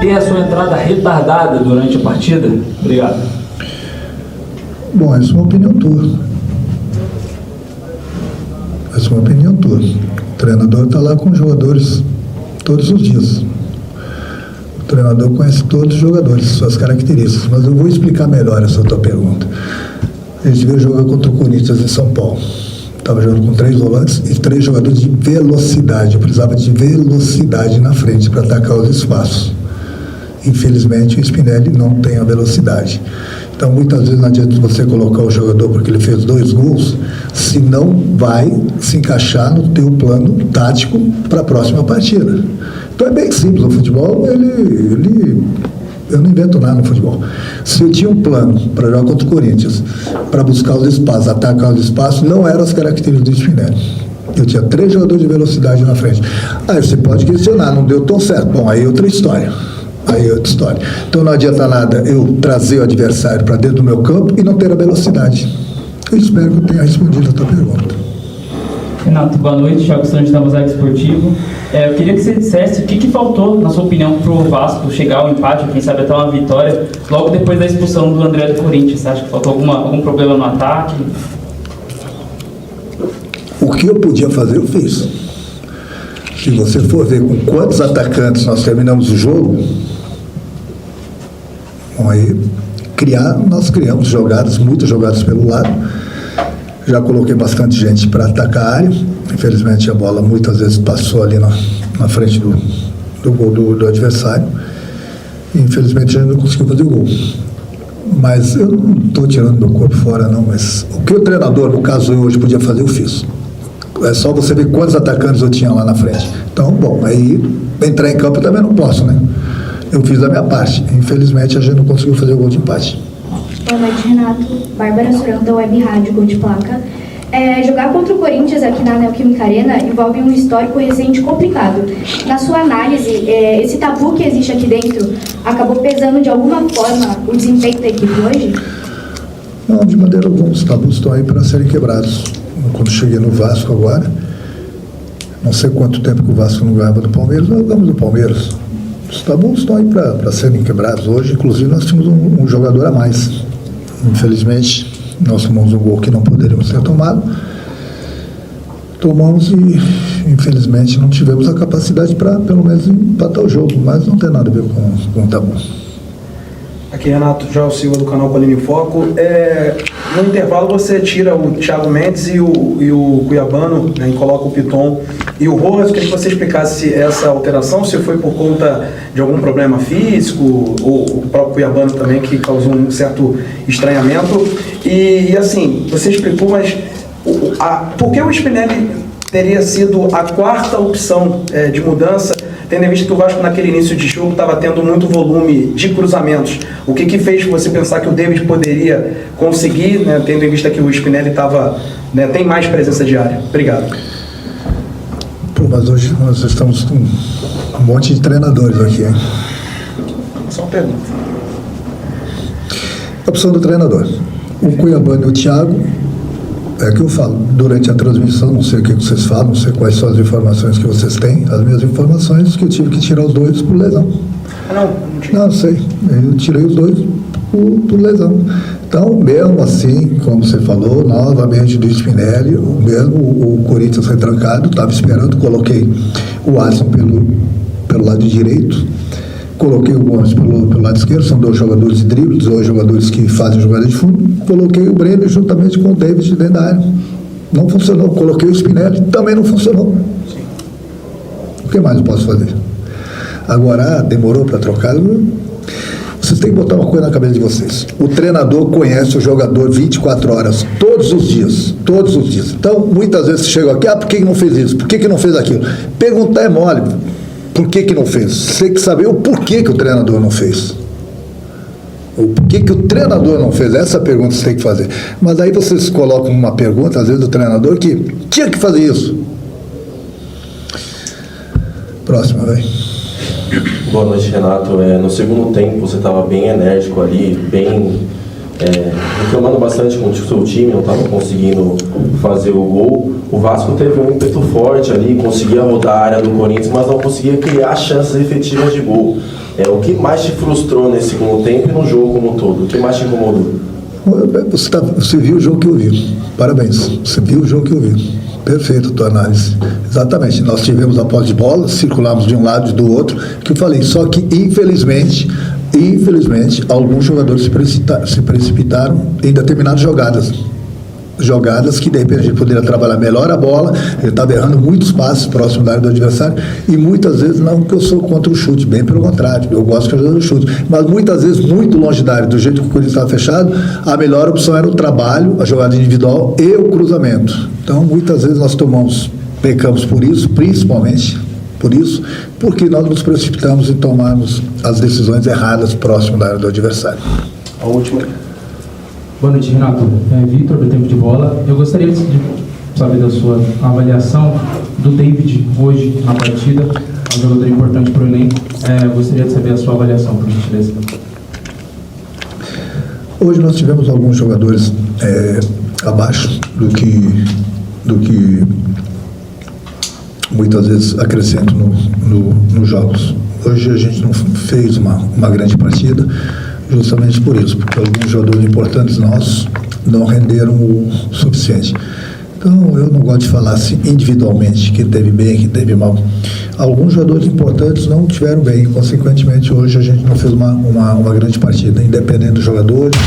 E a sua entrada retardada durante a partida? Obrigado. Bom, essa é uma opinião tua. Essa é uma opinião tua. O treinador está lá com os jogadores todos os dias. O treinador conhece todos os jogadores, suas características. Mas eu vou explicar melhor essa tua pergunta. A gente veio jogar contra o Corinthians em São Paulo. Estava jogando com 3 volantes e 3 jogadores de velocidade. Eu precisava de velocidade na frente para atacar os espaços. Infelizmente, o Spinelli não tem a velocidade. Então, muitas vezes não adianta você colocar o jogador porque ele fez 2 gols, se não vai se encaixar no teu plano tático para a próxima partida. Então, é bem simples. O futebol, eu não invento nada no futebol. Se eu tinha um plano para jogar contra o Corinthians, para buscar os espaços, atacar os espaços, não eram as características do Spinelli. Eu tinha 3 jogadores de velocidade na frente. Aí você pode questionar, não deu tão certo. Bom, aí é outra história. Então não adianta nada eu trazer o adversário para dentro do meu campo e não ter a velocidade. Eu espero que eu tenha respondido a tua pergunta. Renato, boa noite. Thiago Santos da Mosaico Esportivo. Eu queria que você dissesse o que faltou, na sua opinião, para o Vasco chegar ao empate, ou quem sabe até uma vitória, logo depois da expulsão do André do Corinthians. Você acha que faltou algum problema no ataque? O que eu podia fazer, eu fiz. Se você for ver com quantos atacantes nós terminamos o jogo, bom, aí nós criamos jogadas, muitas jogadas pelo lado. Já coloquei bastante gente para atacar a área. Infelizmente a bola muitas vezes passou ali na frente do gol do adversário. E, infelizmente a gente não conseguiu fazer o gol. Mas eu não estou tirando meu corpo fora não, mas o que o treinador, no caso eu hoje, podia fazer, eu fiz. É só você ver quantos atacantes eu tinha lá na frente. Então, bom, aí entrar em campo eu também não posso, né? Eu fiz a minha parte. Infelizmente, a gente não conseguiu fazer o gol de empate. Boa noite, Renato. Bárbara Surão, da Web Rádio Gol de Placa. Jogar contra o Corinthians aqui na Neoquímica Arena envolve um histórico recente complicado. Na sua análise, esse tabu que existe aqui dentro acabou pesando de alguma forma o desempenho da equipe hoje? Não, de maneira alguma. Os tabus estão aí para serem quebrados. Quando cheguei no Vasco agora, não sei quanto tempo que o Vasco não ganhava do Palmeiras, nós ganhamos do Palmeiras. Os tabus estão aí para serem quebrados. Hoje, inclusive, nós tínhamos um jogador a mais. Infelizmente, nós tomamos um gol que não poderíamos ter tomado. Tomamos e, infelizmente, não tivemos a capacidade para, pelo menos, empatar o jogo. Mas não tem nada a ver com o tabu. Aqui, Renato, João Silva, do canal Colina em Foco. No intervalo, você tira o Thiago Mendes e o Cuiabano, né, e coloca o Piton e o Rojas. Eu queria que você explicasse essa alteração, se foi por conta de algum problema físico, ou o próprio Cuiabano também, que causou um certo estranhamento. E assim, você explicou, mas por que o Spinelli teria sido a 4ª opção de mudança, tendo em vista que o Vasco naquele início de jogo estava tendo muito volume de cruzamentos? O que fez você pensar que o David poderia conseguir, né, tendo em vista que o Spinelli tem mais presença de área? Obrigado. Mas hoje nós estamos com um monte de treinadores aqui, hein? Só uma pergunta. A opção do treinador. O Cuiabano e o Thiago, é que eu falo, durante a transmissão, não sei o que vocês falam, não sei quais são as informações que vocês têm, as minhas informações que eu tive que tirar os 2 por lesão. Não sei, eu tirei os 2 por lesão. Então, mesmo assim, como você falou, novamente do Spinelli, mesmo o Corinthians retrancado, estava esperando, coloquei o Alisson pelo lado direito, coloquei o Gomes pelo lado esquerdo, são 2 jogadores de dribles, 2 jogadores que fazem jogada de fundo, coloquei o Breno juntamente com o David dentro da área. Não funcionou. Coloquei o Spinelli, também não funcionou. O que mais eu posso fazer? Agora, demorou para trocar? Vocês têm que botar uma coisa na cabeça de vocês. O treinador conhece o jogador 24 horas, todos os dias. Todos os dias. Então, muitas vezes você chega aqui, por que não fez isso? Por que não fez aquilo? Perguntar é mole. Por que não fez? Você tem que saber o porquê que o treinador não fez. O porquê que o treinador não fez? Essa pergunta você tem que fazer. Mas aí vocês colocam uma pergunta, às vezes, do treinador que tinha que fazer isso. Próxima, vai. Boa noite, Renato. No segundo tempo você estava bem enérgico ali, bem reclamando bastante com o seu time, não estava conseguindo fazer o gol. O Vasco teve um ímpeto forte ali, conseguia rodar a área do Corinthians, mas não conseguia criar chances efetivas de gol. O que mais te frustrou nesse segundo tempo e no jogo como um todo? O que mais te incomodou? Você viu o jogo que eu vi. Parabéns. Você viu o jogo que eu vi. Perfeito a tua análise. Exatamente. Nós tivemos a posse de bola, circulamos de um lado e do outro, que eu falei, só que infelizmente, alguns jogadores se precipitaram em determinadas jogadas que de repente a gente poderia trabalhar melhor a bola. Ele estava errando muitos passes próximo da área do adversário e muitas vezes, não que eu sou contra o chute, bem pelo contrário, eu gosto que eu jogue o chute, mas muitas vezes muito longe da área, do jeito que o Corinthians estava fechado, a melhor opção era o trabalho, a jogada individual e o cruzamento. Então muitas vezes nós pecamos por isso, principalmente por isso, porque nós nos precipitamos e tomamos as decisões erradas próximo da área do adversário. A última. Boa noite, Renato. Vitor, do Tempo de Bola. Eu gostaria de saber da sua avaliação do David hoje na partida, um jogador importante para o elenco. Gostaria de saber a sua avaliação, por gentileza. Hoje nós tivemos alguns jogadores abaixo do que muitas vezes acrescento nos jogos. Hoje a gente não fez uma grande partida, justamente por isso, porque alguns jogadores importantes nossos não renderam o suficiente. Então, eu não gosto de falar assim individualmente, quem teve bem, quem teve mal. Alguns jogadores importantes não tiveram bem, consequentemente, hoje a gente não fez uma grande partida, independente dos jogadores.